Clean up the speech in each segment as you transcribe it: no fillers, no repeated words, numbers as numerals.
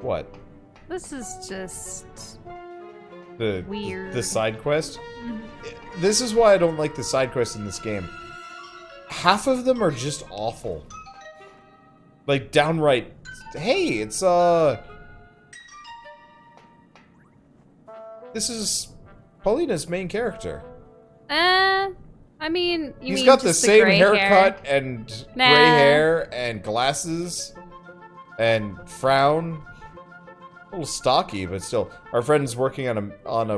What? This is just The weird. The side quest? This is why I don't like the side quests in this game. Half of them are just awful. Like, downright... Hey, it's, This is Paulina's main character. I mean, He's got the same haircut and Nah. gray hair and glasses and frown. A little stocky, but still. Our friend's working on a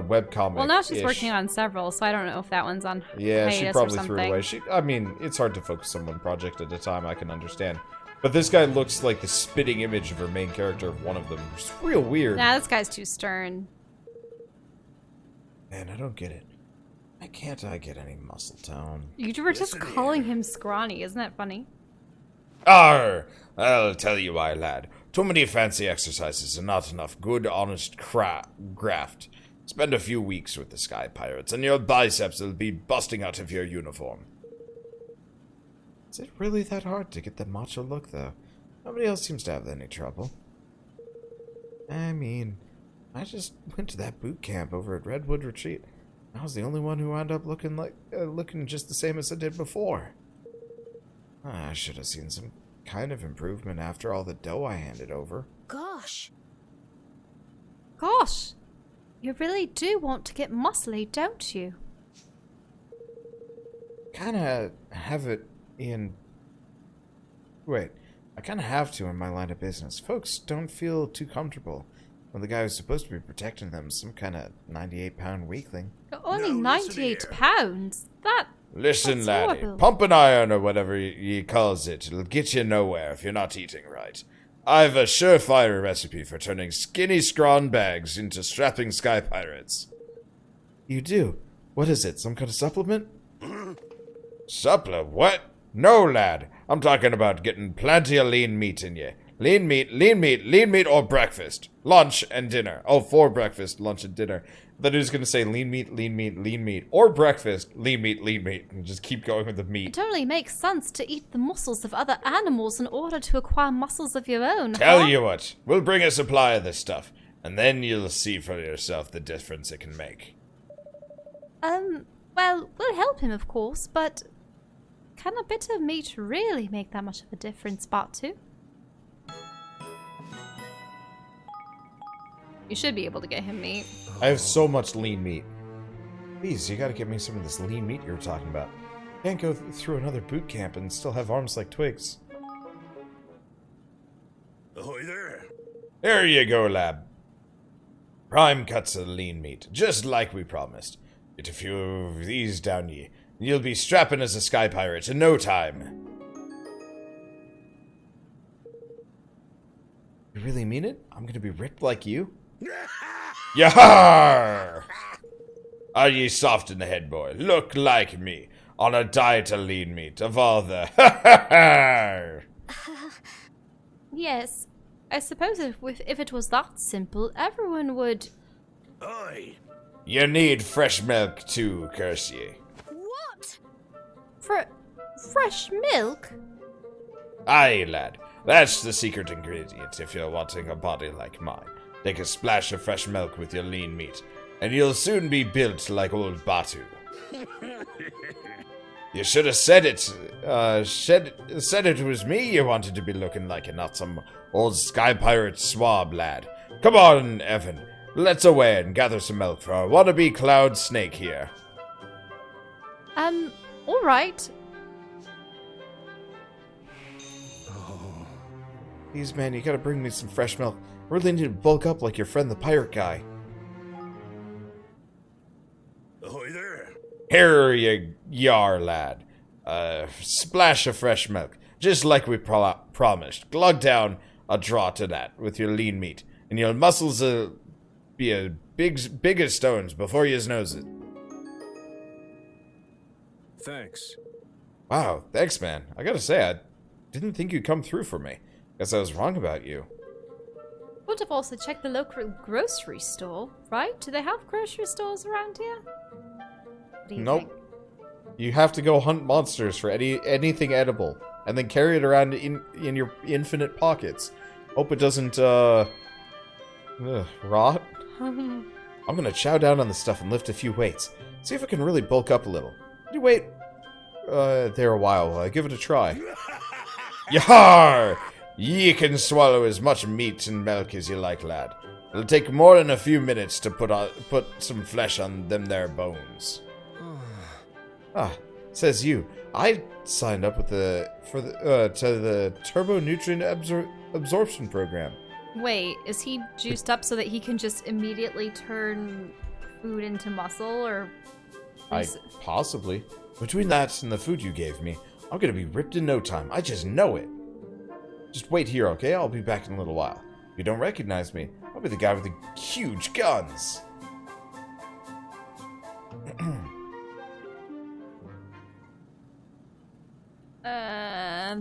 webcomic. Well, now she's working on several, so I don't know if that one's on Yeah, hiatus she or probably threw it something. away. I mean, it's hard to focus on one project at a time, I can understand. But this guy looks like the spitting image of her main character of one of them. It's real weird. Nah, this guy's too stern. Man, I don't get it. Why can't I get any muscle tone? You were just calling him scrawny, isn't that funny? Arr! I'll tell you why, lad. Too many fancy exercises and not enough good, honest graft. Spend a few weeks with the Sky Pirates, and your biceps will be busting out of your uniform. Is it really that hard to get the macho look, though? Nobody else seems to have any trouble. I mean, I just went to that boot camp over at Redwood Retreat. I was the only one who wound up looking just the same as I did before. I should have seen some kind of improvement after all the dough I handed over. Gosh. Gosh, you really do want to get muscly, don't you? Kinda have it in... Wait, I kinda have to in my line of business. Folks don't feel too comfortable when the guy who's supposed to be protecting them is some kind of 98-pound weakling. You're only Now, listen 98 here. pounds. Listen, That's laddie, horrible. pumping iron or whatever ye calls it, it'll get you nowhere if you're not eating right. I've a surefire recipe for turning skinny scrawn bags into strapping sky pirates. You do? What is it, some kind of supplement? Supplement? What? No, lad. I'm talking about getting plenty of lean meat in you. Lean meat, or breakfast. Lunch and dinner. Oh, for breakfast, lunch and dinner. I thought he was going to say lean meat, or breakfast, lean meat, and just keep going with the It meat. only makes sense to eat the muscles of other animals in order to acquire muscles of your own. Tell you what, we'll bring a supply of this stuff, and then you'll see for yourself the difference it can make. Well, we'll help him, of course, but can a bit of meat really make that much of a difference, Batu? You should be able to get him meat. I have so much lean meat. Please, you gotta get me some of this lean meat you were talking about. Can't go through another boot camp and still have arms like twigs. Ahoy there. There you go, lab. Prime cuts of lean meat, just like we promised. Get a few of these down ye, and you'll be strapping as a sky pirate in no time. You really mean it? I'm gonna be ripped like you? Yahar! Are ye soft in the head, boy? Look like me, on a diet of lean meat, of all the Yes, I suppose if it was that simple, everyone would... Oi. You need fresh milk too, curse ye. What? Fresh milk? Aye, lad. That's the secret ingredient if you're wanting a body like mine. Take a splash of fresh milk with your lean meat, and you'll soon be built like old Batu. You should have said it. Said it was me you wanted to be looking like, and not some old sky pirate swab, lad. Come on, Evan. Let's away and gather some milk for our wannabe cloud snake here. Alright. Please, man, you gotta bring me some fresh milk. I really need to bulk up like your friend the pirate guy. Ahoy there. Here you are, lad. Splash of fresh milk, just like we promised. Glug down a draught of that with your lean meat, and your muscles'll be big as stones before you knows it. Thanks. Wow, thanks, man. I gotta say, I didn't think you'd come through for me. Guess I was wrong about you. Would have also checked the local grocery store, right? Do they have grocery stores around here? What do you Nope. think? You have to go hunt monsters for anything edible, and then carry it around in your infinite pockets. Hope it doesn't Rot? I'm gonna chow down on this stuff and lift a few weights. See if I can really bulk up a little. You wait there a while while I give it a try. Yar! Ye can swallow as much meat and milk as you like, lad. It'll take more than a few minutes to put some flesh on them there bones. Says you. I signed up with to the turbo nutrient absorption program. Wait, is he juiced up so that he can just immediately turn food into muscle, or? Possibly. Between that and the food you gave me, I'm gonna be ripped in no time. I just know it. Just wait here, okay? I'll be back in a little while. If you don't recognize me, I'll be the guy with the huge guns.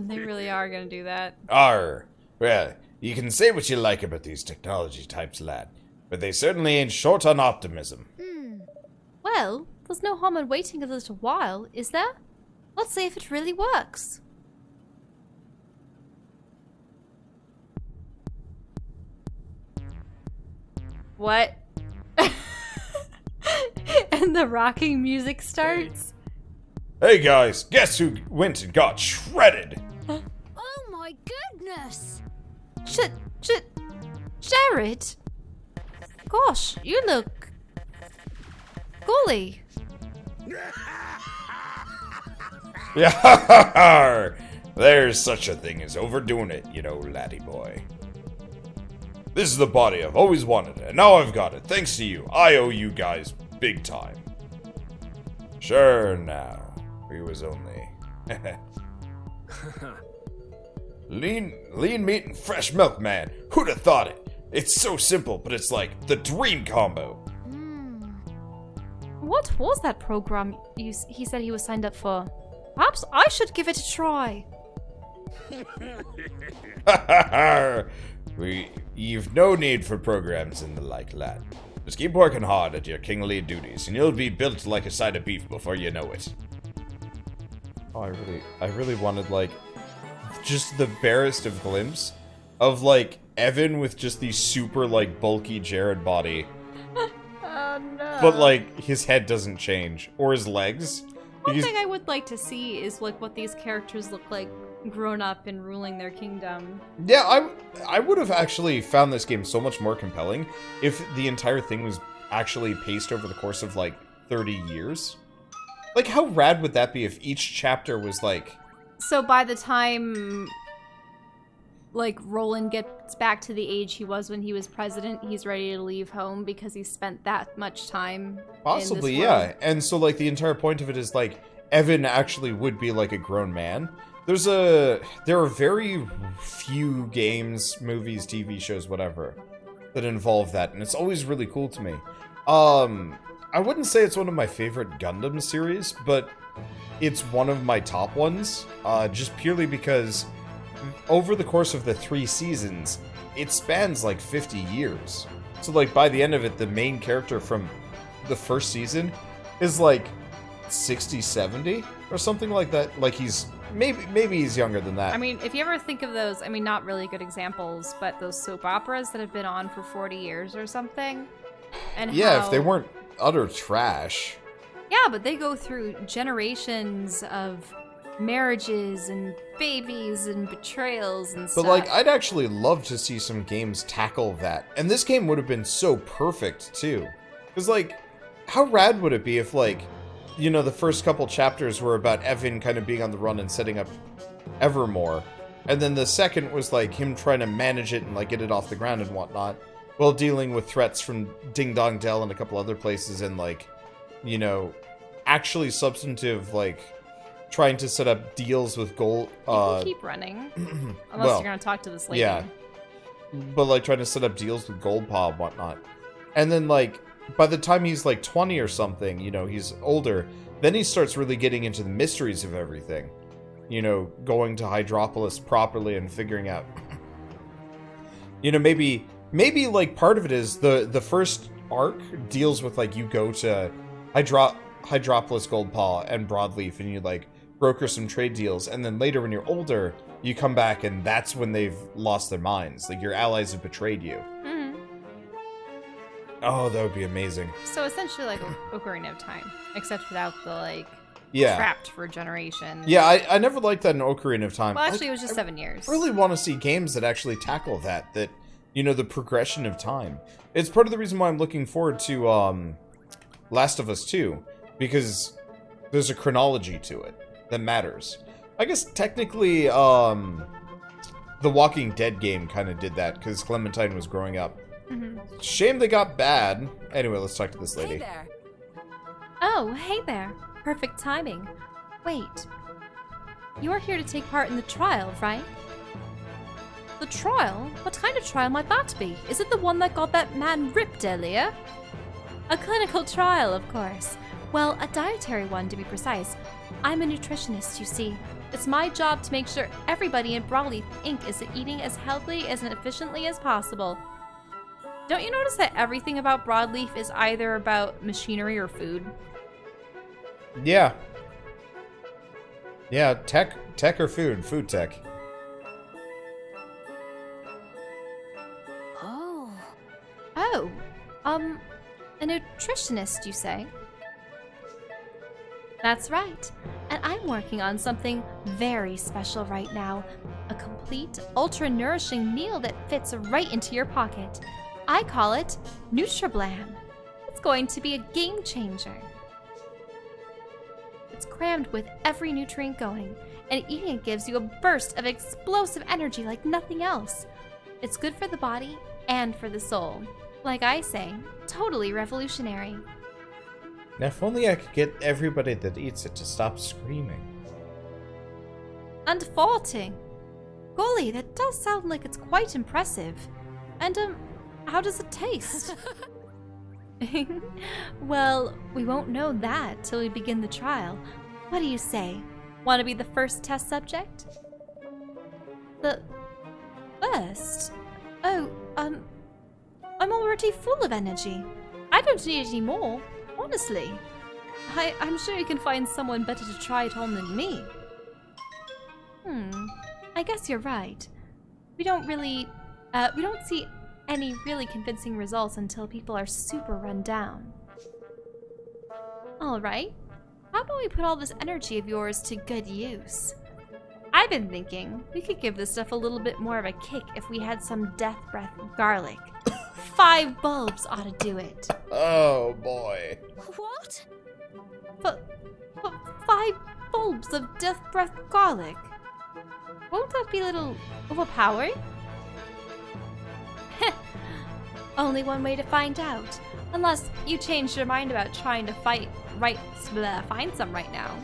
They really are gonna do that. Arr. Well, you can say what you like about these technology types, lad, but they certainly ain't short on optimism. Well, there's no harm in waiting a little while, is there? Let's see if it really works. What? And the rocking music starts. Hey guys, guess who went and got shredded? Oh my goodness! Jared? Gosh, you look... golly. Yeah, there's such a thing as overdoing it, you know, laddie boy. This is the body I've always wanted, and now I've got it. Thanks to you, I owe you guys big time. Sure now, we was only... lean meat and fresh milk, man. Who'd have thought it? It's so simple, but it's like the dream combo. What was that program he said he was signed up for? Perhaps I should give it a try. You've no need for programs and the like, lad. Just keep working hard at your kingly duties, and you'll be built like a side of beef before you know it. Oh, I really wanted, like, just the barest of glimpse of, like, Evan with just the super, like, bulky Jared body. Oh no. But, like, his head doesn't change. Or his legs. One thing I would like to see is, like, what these characters look like grown up and ruling their kingdom. Yeah, I would have actually found this game so much more compelling if the entire thing was actually paced over the course of, like, 30 years. Like, how rad would that be if each chapter was, like... So by the time, like, Roland gets back to the age he was when he was president, he's ready to leave home because he spent that much time Possibly, in this yeah. world. And so, like, the entire point of it is, like, Evan actually would be, like, a grown man. There are very few games, movies, TV shows, whatever, that involve that, and it's always really cool to me. I wouldn't say it's one of my favorite Gundam series, but it's one of my top ones, just purely because over the course of the 3 seasons, it spans like 50 years. So like by the end of it, the main character from the first season is like 60, 70 or something like that. Like he's maybe he's younger than that. I mean, if you ever think of those, I mean, not really good examples, but those soap operas that have been on for 40 years or something. And yeah, if they weren't utter trash. Yeah, but they go through generations of marriages and babies and betrayals and stuff. But, like, I'd actually love to see some games tackle that. And this game would have been so perfect, too. Because, like, how rad would it be if, like, you know, the first couple chapters were about Evan kind of being on the run and setting up Evermore. And then the second was, like, him trying to manage it and, like, get it off the ground and whatnot. While dealing with threats from Ding Dong Dell and a couple other places and, like, you know, actually substantive, like, trying to set up deals with gold. You can keep running. Unless you're going to talk to this lady. Yeah. But, like, trying to set up deals with Goldpaw and whatnot. And then, like, by the time he's, like, 20 or something, you know, he's older, then he starts really getting into the mysteries of everything. You know, going to Hydropolis properly and figuring out... you know, maybe, like, part of it is the first arc deals with, like, you go to Hydropolis, Goldpaw, and Broadleaf, and you, like, broker some trade deals, and then later when you're older, you come back, and that's when they've lost their minds. Like, your allies have betrayed you. Oh, that would be amazing. So essentially like Ocarina of Time, except without the like Yeah. trapped for generations. Yeah, I never liked that in Ocarina of Time. Well, actually, it was just 7 years. I really want to see games that actually tackle that, you know, the progression of time. It's part of the reason why I'm looking forward to Last of Us 2, because there's a chronology to it that matters. I guess technically the Walking Dead game kind of did that, because Clementine was growing up. Shame they got bad. Anyway, let's talk to this lady. Hey there. Oh, hey there. Perfect timing. Wait. You're here to take part in the trial, right? The trial? What kind of trial might that be? Is it the one that got that man ripped earlier? A clinical trial, of course. Well, a dietary one, to be precise. I'm a nutritionist, you see. It's my job to make sure everybody in Broadleaf Inc. is eating as healthily and efficiently as possible. Don't you notice that everything about Broadleaf is either about machinery or food? Yeah. Yeah, tech or food? Food tech. Oh. Oh, a nutritionist, you say? That's right. And I'm working on something very special right now. A complete, ultra-nourishing meal that fits right into your pocket. I call it Nutriblam. It's going to be a game changer. It's crammed with every nutrient going, and eating it gives you a burst of explosive energy like nothing else. It's good for the body and for the soul. Like I say, totally revolutionary. Now, if only I could get everybody that eats it to stop screaming. And farting. Golly, that does sound like it's quite impressive. And, how does it taste? Well, we won't know that till we begin the trial. What do you say? Want to be the first test subject? The first? Oh, I'm already full of energy. I don't need any more, honestly. I'm sure you can find someone better to try it on than me. I guess you're right. We don't see any really convincing results until people are super run down. Alright, how about we put all this energy of yours to good use? I've been thinking we could give this stuff a little bit more of a kick if we had some death breath garlic. 5 bulbs ought to do it. Oh, boy. What? But 5 bulbs of death breath garlic? Won't that be a little overpowering? Only one way to find out. Unless you changed your mind about trying to find some right now.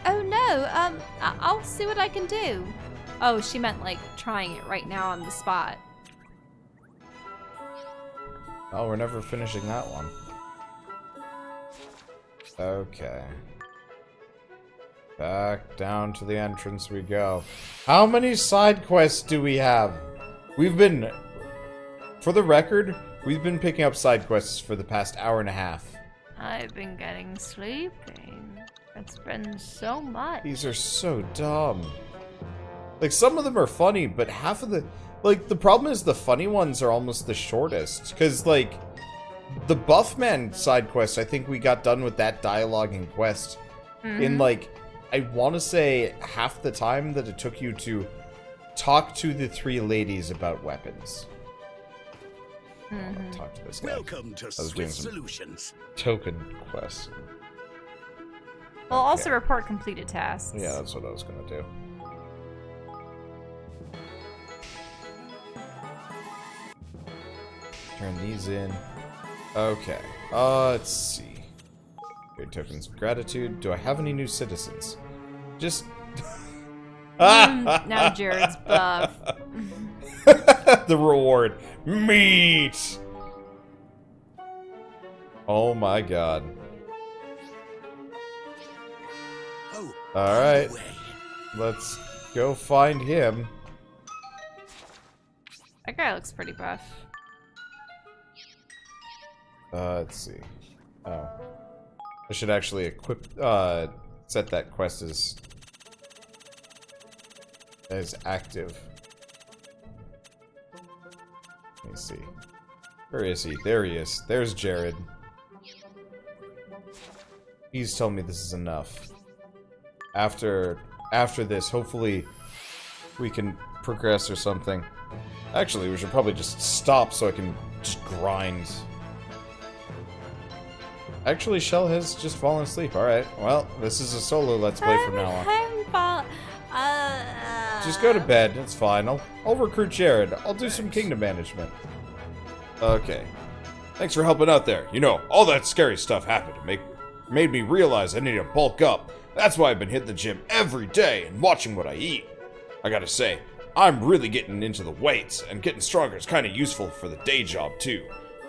Oh no, I'll see what I can do. Oh, she meant like trying it right now on the spot. Oh, we're never finishing that one. Okay. Back down to the entrance we go. How many side quests do we have? For the record, we've been picking up side quests for the past hour and a half. I've been getting sleepy. It's been so much. These are so dumb. Like, some of them are funny, but half of the... Like, the problem is the funny ones are almost the shortest. Because, like, the Buffman side quest, I think we got done with that dialogue and quest in, like, I want to say half the time that it took you to talk to the 3 ladies about weapons. I'll talk to this guy. Welcome to I was doing Swift some Solutions. token quests. We'll also Okay. report completed tasks. Yeah, that's what I was gonna do. Turn these in. Okay. Let's see. Great tokens of gratitude. Do I have any new citizens? Just. Now Jared's buff. The reward. Meat! Oh my god. Oh, Alright. way. Let's go find him. That guy looks pretty buff. Let's see. Oh. I should actually equip, set that quest as active. Let me see. Where is he? There he is. There's Jared. Please tell me this is enough. After this, hopefully we can progress or something. Actually, we should probably just stop so I can just grind. Actually, Shell has just fallen asleep. Alright, well, this is a solo Let's Play from now on. Just go to bed, it's fine. I'll recruit Jared. I'll do some kingdom management. Okay. Thanks for helping out there. You know, all that scary stuff happened. Made me realize I need to bulk up. That's why I've been hitting the gym every day and watching what I eat. I gotta say, I'm really getting into the weights, and getting stronger is kinda useful for the day job too.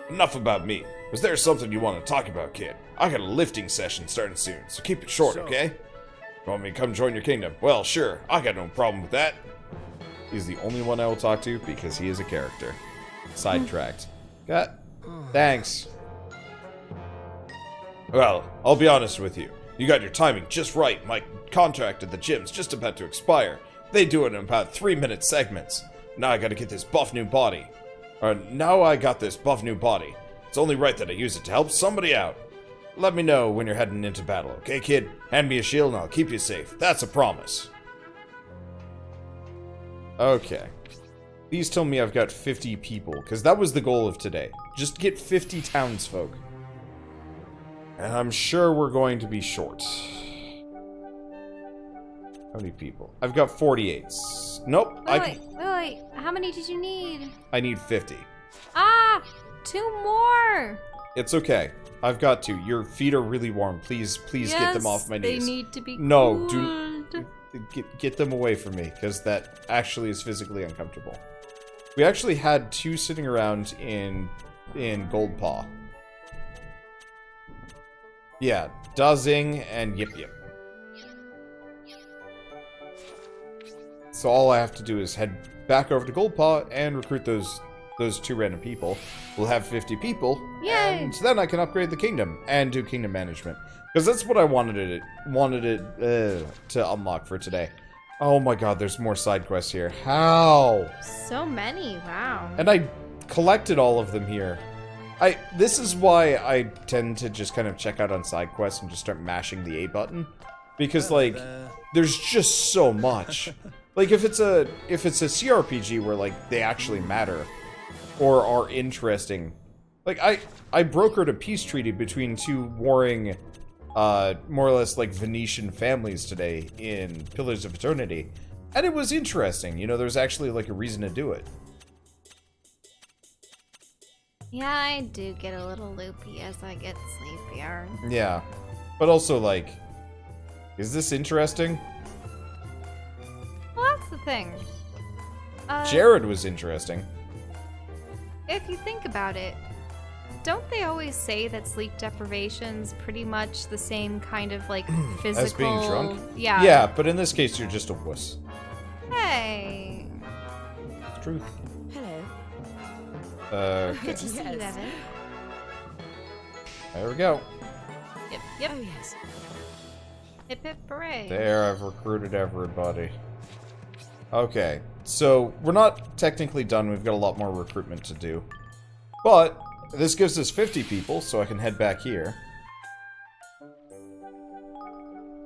Enough about me. Was there something you want to talk about, kid? I got a lifting session starting soon, so keep it short, okay? Want me to come join your kingdom? Well, sure. I got no problem with that. He's the only one I will talk to because he is a character. Sidetracked. Thanks. Well, I'll be honest with you. You got your timing just right. My contract at the gym's just about to expire. They do it in about 3-minute segments. Now I gotta get this buff new body. Now I got this buff new body. It's only right that I use it to help somebody out. Let me know when you're heading into battle, okay, kid? Hand me a shield and I'll keep you safe. That's a promise. Okay. Please tell me I've got 50 people, because that was the goal of today. Just get 50 townsfolk. And I'm sure we're going to be short. How many people? I've got 48. Nope. Wait. How many did you need? I need 50. Ah! 2 more! It's okay. I've got to. Your feet are really warm. Please get them off my knees. They need to be No, cooled. get them away from me, because that actually is physically uncomfortable. We actually had 2 sitting around in Gold Paw. Yeah, Dazing and Yip Yip. So all I have to do is head back over to Gold Paw and recruit those 2 random people. We'll have 50 people, Yay! And then I can upgrade the kingdom and do kingdom management. Because that's what I wanted it to unlock for today. Oh my god, there's more side quests here. How? So many, wow. And I collected all of them here. This is why I tend to just kind of check out on side quests and just start mashing the A button. Because, like, there's just so much. Like, if it's a CRPG where, like, they actually matter or are interesting. Like, I brokered a peace treaty between 2 warring, more or less, like, Venetian families today in Pillars of Eternity. And it was interesting. You know, there's actually, like, a reason to do it. Yeah, I do get a little loopy as I get sleepier. Yeah. But also, like, is this interesting? Well, that's the thing. Jared was interesting. If you think about it, don't they always say that sleep deprivation's pretty much the same kind of, like, physical... As being drunk? Yeah. Yeah, but in this case, you're just a wuss. Hey. It's truth. Hello. Okay. Good to see you, Evan. There we go. Yep. Oh, yes. Hip hip hooray. There, I've recruited everybody. Okay, so we're not technically done. We've got a lot more recruitment to do. But this gives us 50 people, so I can head back here.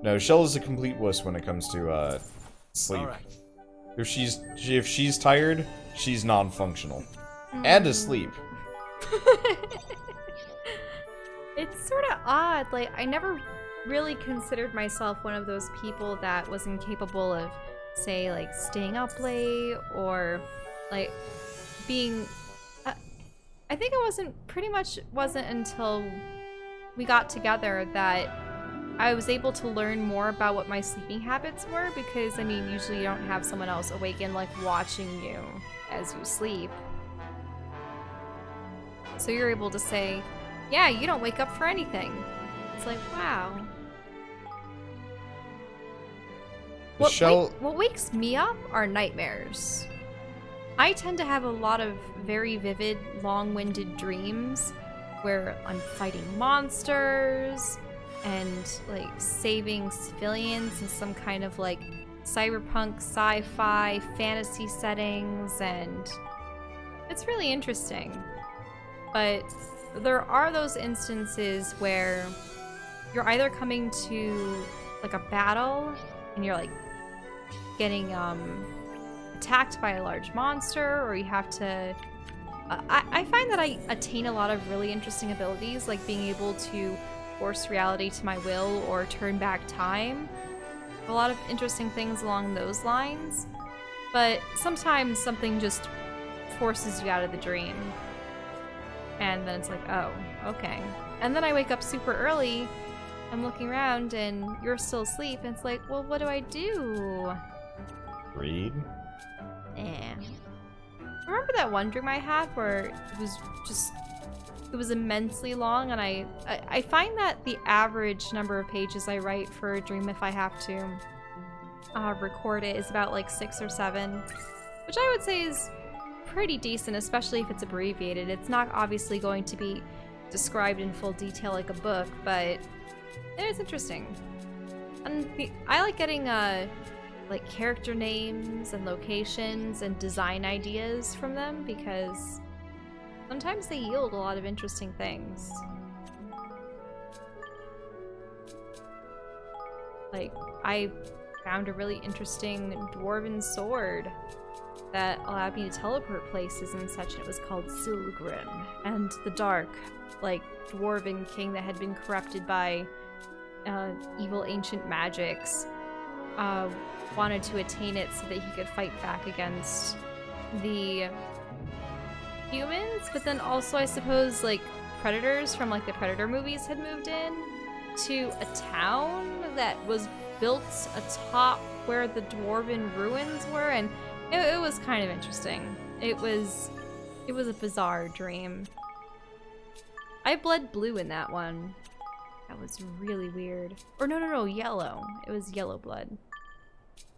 No, Shell is a complete wuss when it comes to sleep. All right. If she's tired, she's non-functional. And asleep. It's sort of odd. Like, I never really considered myself one of those people that was incapable of, say, like, staying up late or, like, being... I think it wasn't until we got together that I was able to learn more about what my sleeping habits were, because, I mean, usually you don't have someone else awake and, like, watching you as you sleep. So you're able to say, yeah, you don't wake up for anything. It's like, wow. What wakes me up are nightmares. I tend to have a lot of very vivid, long-winded dreams where I'm fighting monsters and, like, saving civilians in some kind of, like, cyberpunk, sci-fi, fantasy settings, and it's really interesting. But there are those instances where you're either coming to like a battle and you're like getting attacked by a large monster, or you have to I find that I attain a lot of really interesting abilities, like being able to force reality to my will or turn back time. A lot of interesting things along those lines. But sometimes something just forces you out of the dream. And then it's like, oh, okay. And then I wake up super early, I'm looking around, and you're still asleep, and it's like, well, what do I do? Read? Eh. Remember that one dream I had where it was immensely long, and I find that the average number of pages I write for a dream, if I have to record it, is about like 6 or 7, which I would say is pretty decent, especially if it's abbreviated. It's not obviously going to be described in full detail like a book, but it's interesting. And I like getting like character names and locations and design ideas from them, because sometimes they yield a lot of interesting things. Like, I found a really interesting dwarven sword that allowed me to teleport places and such, and it was called Silgrim. And the dark, like, dwarven king that had been corrupted by evil ancient magics wanted to attain it so that he could fight back against the humans, but then also, I suppose, like, predators from like the Predator movies had moved in to a town that was built atop where the dwarven ruins were, and it was kind of interesting. It was a bizarre dream. I bled blue in that one. That was really weird. Or no, yellow. It was yellow blood.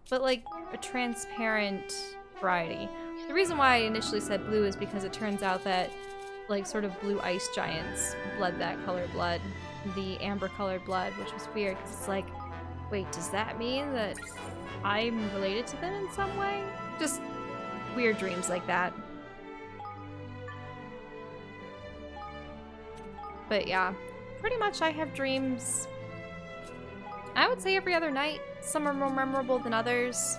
But like a transparent variety. The reason why I initially said blue is because it turns out that like sort of blue ice giants bled that color blood, the amber colored blood, which was weird because it's like, wait, does that mean that I'm related to them in some way? Just weird dreams like that. But yeah, pretty much I have dreams, I would say, every other night. Some are more memorable than others.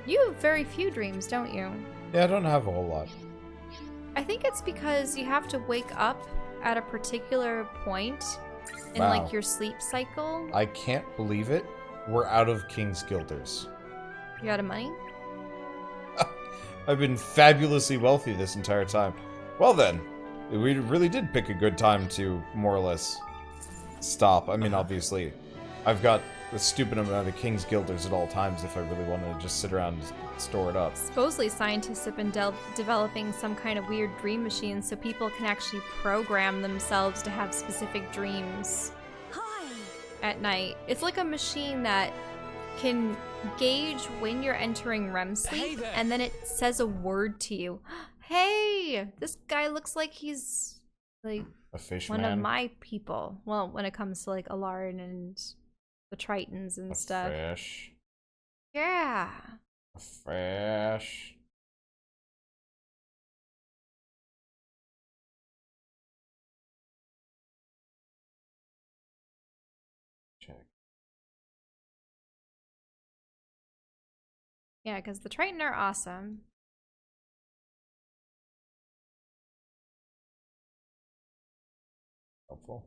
You have very few dreams, don't you? Yeah, I don't have a whole lot. I think it's because you have to wake up at a particular point in Wow. like your sleep cycle. I can't believe it. We're out of King's Guilders. You out of money? I've been fabulously wealthy this entire time. Well then, we really did pick a good time to more or less stop. I mean, obviously, I've got a stupid amount of King's Guilders at all times if I really wanted to just sit around and store it up. Supposedly scientists have been developing some kind of weird dream machine so people can actually program themselves to have specific dreams Hi. at night. It's like a machine that can gauge when you're entering REM sleep, there. and then it says a word to you. Hey, this guy looks like he's like A fish one man. of my people. Well, when it comes to like Alarin and the Tritons and A stuff. fish. Yeah. A fish. Check. Yeah, because the Triton are awesome. Helpful.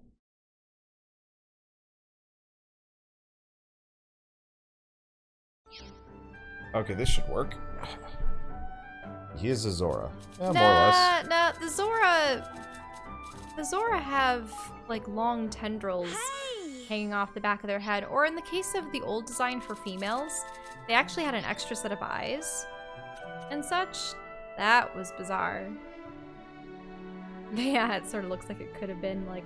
Okay, this should work. He is a Zora. Yeah, more or less. Nah, the Zora have like long tendrils Hey. hanging off the back of their head, or in the case of the old design for females, they actually had an extra set of eyes and such. That was bizarre. Yeah, it sort of looks like it could have been like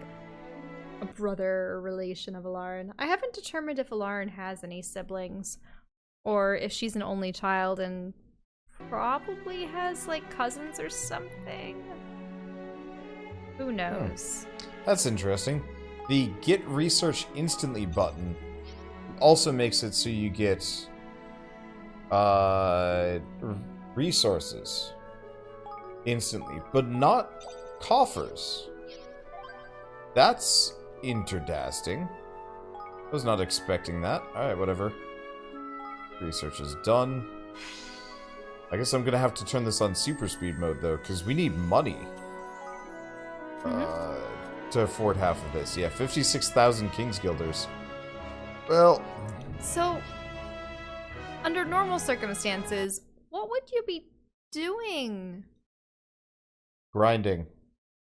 a brother or relation of Alarin. I haven't determined if Alarin has any siblings, or if she's an only child and probably has like cousins or something. Who knows? That's interesting. The Get Research Instantly button also makes it so you get resources. instantly, but not coffers. That's interdasting. Was not expecting that. Alright, whatever. Research is done. I guess I'm gonna have to turn this on super speed mode, though, because we need money. To afford half of this. Yeah, 56,000 King's Guilders. Well... So, under normal circumstances, what would you be doing? Grinding.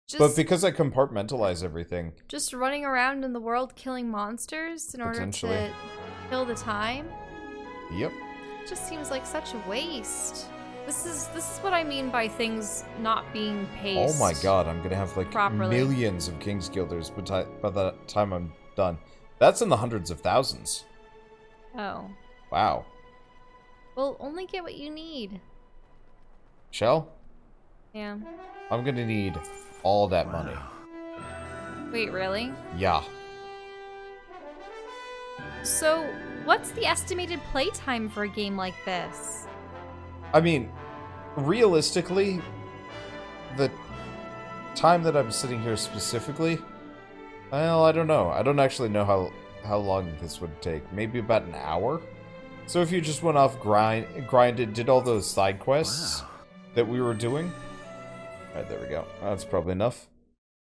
Just, But because I compartmentalize everything... Just running around in the world killing monsters in order to kill the time? Yep. It just seems like such a waste. This is what I mean by things not being paced. Oh my god, I'm gonna have like properly. Millions of King's Guilders by the time I'm done. That's in the hundreds of thousands. Oh. Wow. Well, only get what you need. Shell? Yeah. I'm gonna need all that money. Wait, really? Yeah. So, what's the estimated playtime for a game like this? I mean, realistically, the time that I'm sitting here specifically, well, I don't know. I don't actually know how long this would take. Maybe about an hour? So if you just went off grinded, did all those side quests that we were doing. Alright, there we go. That's probably enough.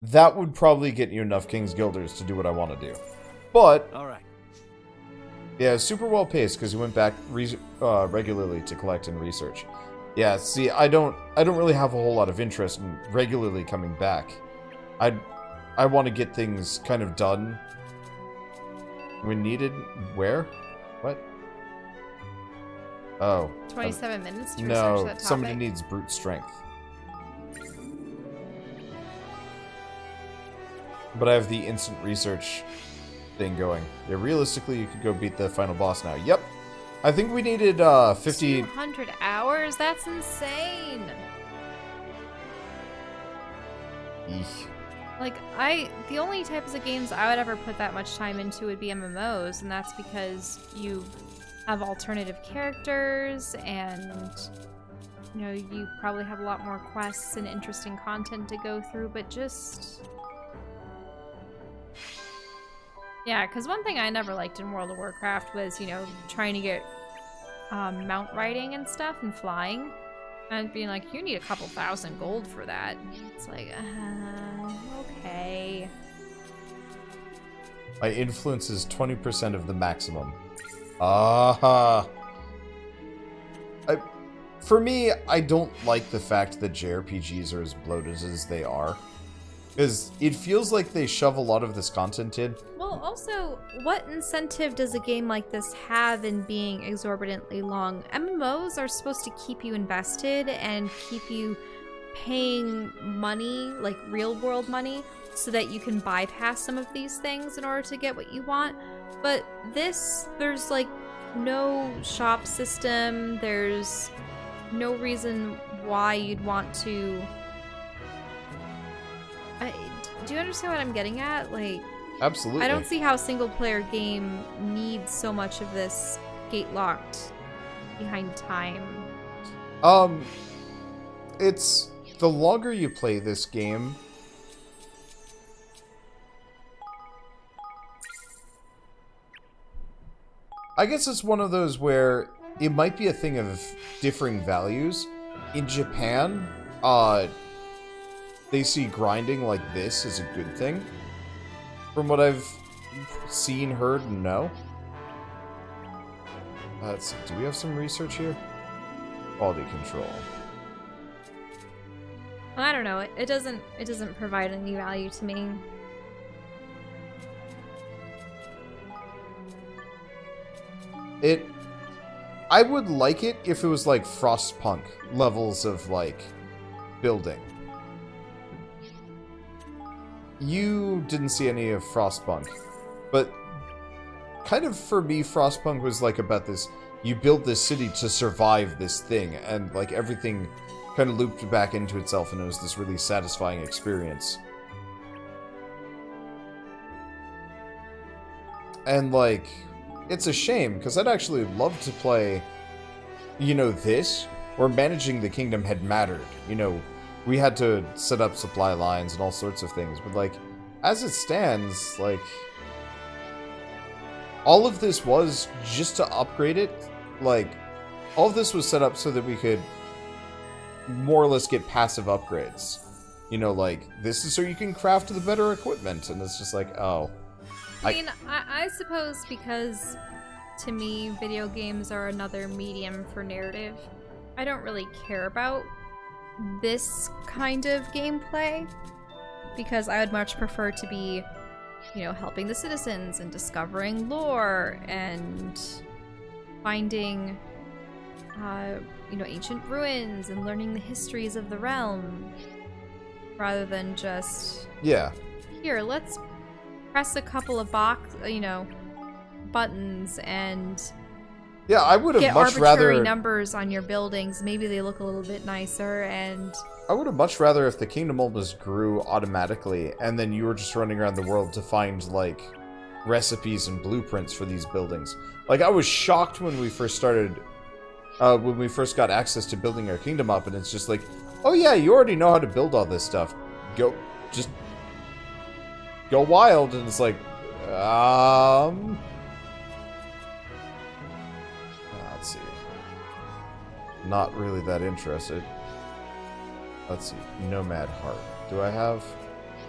That would probably get you enough King's Guilders to do what I want to do. But, Alright. yeah, super well paced because you went back regularly to collect and research. Yeah, see, I don't really have a whole lot of interest in regularly coming back. I want to get things kind of done when needed. Where? What? Oh. 27 minutes to research that No, topic? somebody needs brute strength. But I have the instant research thing going. Yeah, realistically, you could go beat the final boss now. Yep. I think we needed 50... 200 hours? That's insane! Eek. Like, the only types of games I would ever put that much time into would be MMOs, and that's because you have alternative characters, and, you know, you probably have a lot more quests and interesting content to go through, but just... Yeah, because one thing I never liked in World of Warcraft was, you know, trying to get mount riding and stuff and flying, and being like, you need a couple thousand gold for that. It's like, okay. My influence is 20% of the maximum. Aha! For me, I don't like the fact that JRPGs are as bloated as they are. Because it feels like they shove a lot of this content in. Well, also, what incentive does a game like this have in being exorbitantly long? MMOs are supposed to keep you invested and keep you paying money, like real-world money, so that you can bypass some of these things in order to get what you want. But this, there's like no shop system, there's no reason why you'd want to... do you understand what I'm getting at? Like, Absolutely. I don't see how a single-player game needs so much of this gate-locked behind time. It's... The longer you play this game... I guess it's one of those where it might be a thing of differing values. In Japan, they see grinding like this as a good thing. From what I've seen, heard, and know. Let's see, do we have some research here? Quality control. I don't know. It doesn't provide any value to me. I would like it if it was like Frostpunk levels of like building. You didn't see any of Frostpunk, but kind of for me, Frostpunk was like about this, you build this city to survive this thing, and like everything kind of looped back into itself, and it was this really satisfying experience. And like, it's a shame, because I'd actually love to play, you know, this, where managing the kingdom had mattered. You know, we had to set up supply lines and all sorts of things. But, like, as it stands, like, all of this was just to upgrade it. Like, all of this was set up so that we could more or less get passive upgrades. You know, like, this is so you can craft the better equipment. And it's just like, oh. I mean, I suppose because, to me, video games are another medium for narrative. I don't really care about this kind of gameplay, because I would much prefer to be, you know, helping the citizens and discovering lore and finding, you know, ancient ruins and learning the histories of the realm, rather than just, Yeah. here, let's press a couple of buttons and Yeah, I would have get much arbitrary rather... numbers on your buildings. Maybe they look a little bit nicer, and I would have much rather if the kingdom almost grew automatically, and then you were just running around the world to find, like, recipes and blueprints for these buildings. Like, I was shocked when we first started, when we first got access to building our kingdom up, and it's just like, oh yeah, you already know how to build all this stuff. Just go wild, and it's like, let's see. Not really that interested. Let's see. Nomad Heart. Do I have?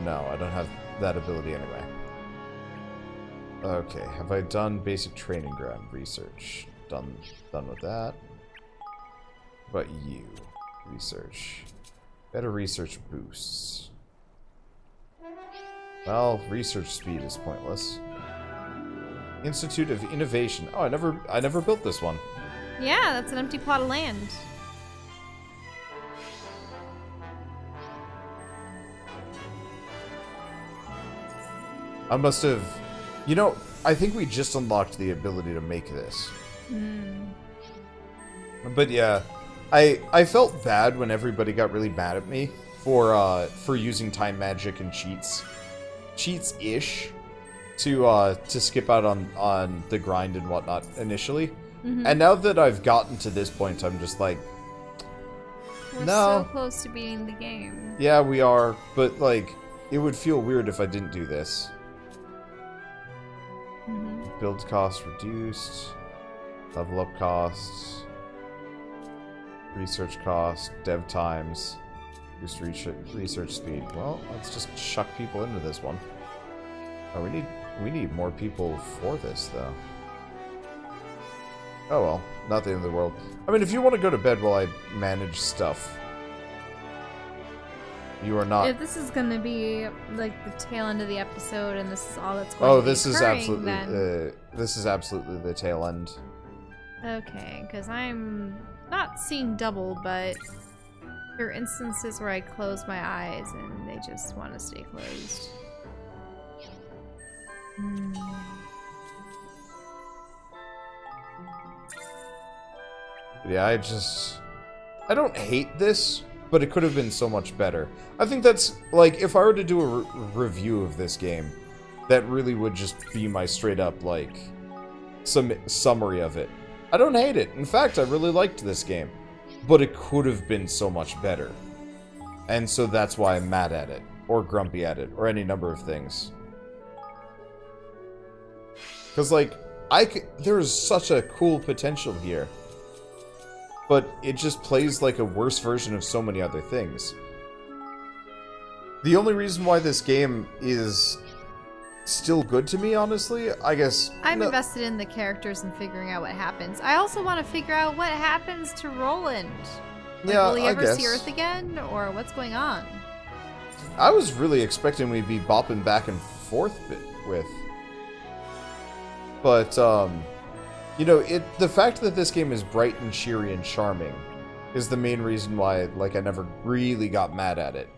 No, I don't have that ability anyway. Okay, have I done basic training ground research? Done with that. What about you? Research. Better research boosts. Well, research speed is pointless. Institute of Innovation. Oh, I never built this one. yeah, that's an empty plot of land. I must have... You know, I think we just unlocked the ability to make this. But yeah, I felt bad when everybody got really mad at me for using time magic and cheats-ish to skip out on the grind and whatnot initially. And now that I've gotten to this point, I'm just like, We're no. so close to beating the game. Yeah, we are, but like, it would feel weird if I didn't do this. Build cost reduced, level up costs, research cost, dev times, boost research speed. Well, let's just chuck people into this one. Oh, we need more people for this though. Oh well, not the end of the world. I mean, if you want to go to bed while I manage stuff, you are not. If this is gonna be like the tail end of the episode, and this is all that's going to be this is occurring, absolutely then... this is absolutely the tail end. Okay, because I'm not seeing double, but there are instances where I close my eyes and they just want to stay closed. Yeah, I don't hate this, but it could have been so much better. I think that's, like, if I were to do a review of this game, that really would just be my straight up, like, summary of it. I don't hate it. In fact, I really liked this game, but it could have been so much better. And so that's why I'm mad at it, or grumpy at it, or any number of things. Because, like, there's such a cool potential here. But it just plays like a worse version of so many other things. The only reason why this game is still good to me, honestly, I guess... I'm invested in the characters and figuring out what happens. I also want to figure out what happens to Roland. Like, yeah, will he ever I guess. see Earth again? Or what's going on? I was really expecting we'd be bopping back and forth with. But, you know, the fact that this game is bright and cheery and charming is the main reason why, like, I never really got mad at it.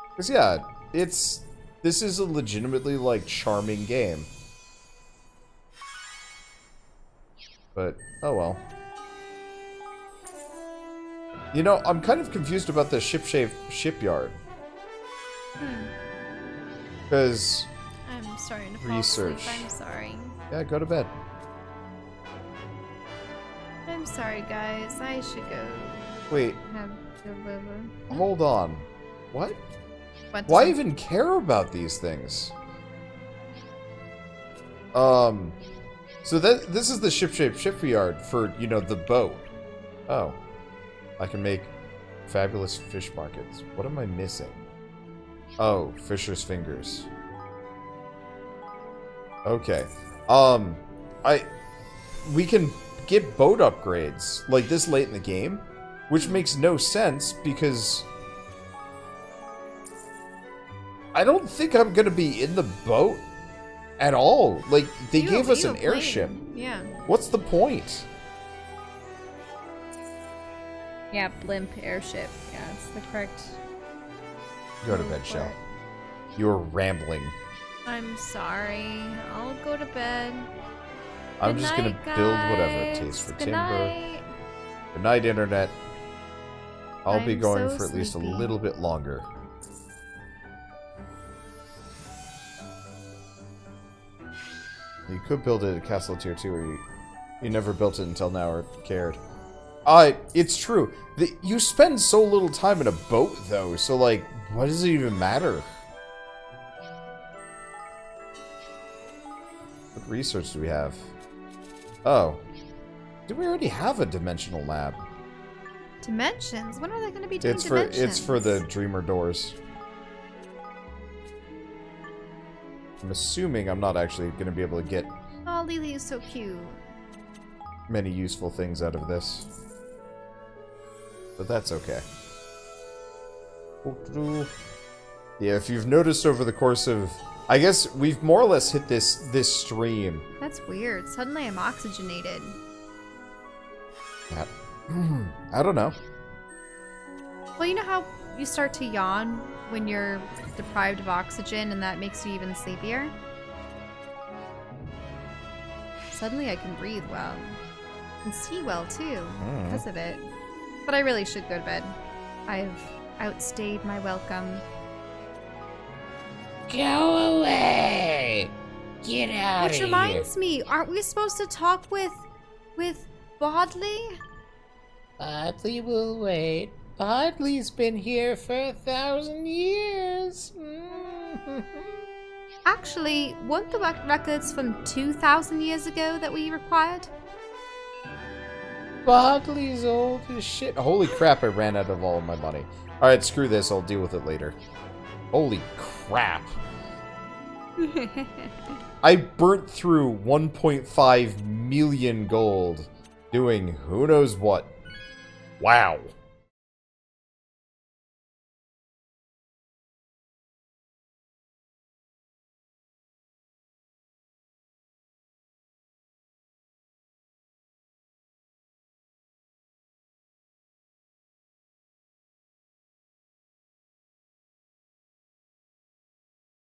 Because, yeah, this is a legitimately, like, charming game. But, oh well. You know, I'm kind of confused about the shipyard. Because... I'm starting to fall Research. asleep. I'm sorry. Yeah, go to bed. I'm sorry, guys. I should go Wait, have Hold on. What? What Why does- even care about these things? So this is the ship-shaped shipyard for, you know, the boat. Oh. I can make fabulous fish markets. What am I missing? Oh, fisher's fingers. Okay. We can get boat upgrades like this late in the game, which makes no sense because I don't think I'm gonna be in the boat at all. Like, they gave us an airship. Yeah. What's the point? Yeah, blimp airship. Yeah, it's the correct. Go to bed, Shell. You're rambling. I'm sorry. I'll go to bed. I'm Good just night, gonna build whatever it guys. takes for Good timber. night. Good night, internet. I'll be I'm going so for at least a sleepy. little bit longer. You could build it at Castle Tier 2, or you never built it until now or cared. It's true. You spend so little time in a boat, though, so, like, what does it even matter? What research do we have? Oh. Do we already have a dimensional lab? Dimensions? When are they going to be doing It's dimensions? for the Dreamer doors. I'm assuming I'm not actually going to be able to get Oh, Lily is so cute. many useful things out of this. But that's okay. Yeah, if you've noticed over the course of... I guess we've more or less hit this stream. That's weird. Suddenly I'm oxygenated. I don't know. Well, you know how you start to yawn when you're deprived of oxygen and that makes you even sleepier? Suddenly I can breathe well. And see well, too, because of it. But I really should go to bed. I've outstayed my welcome. Go away! Get out Which of reminds me, aren't we supposed to talk with Bodley? here! Bodley will wait. Bodley's been here for 1,000 years. Actually, weren't the records from 2,000 years ago that we required? Bodley's old as shit. Holy crap, I ran out of all of my money. Alright, screw this. I'll deal with it later. Holy crap. I burnt through 1.5 million gold doing who knows what. Wow.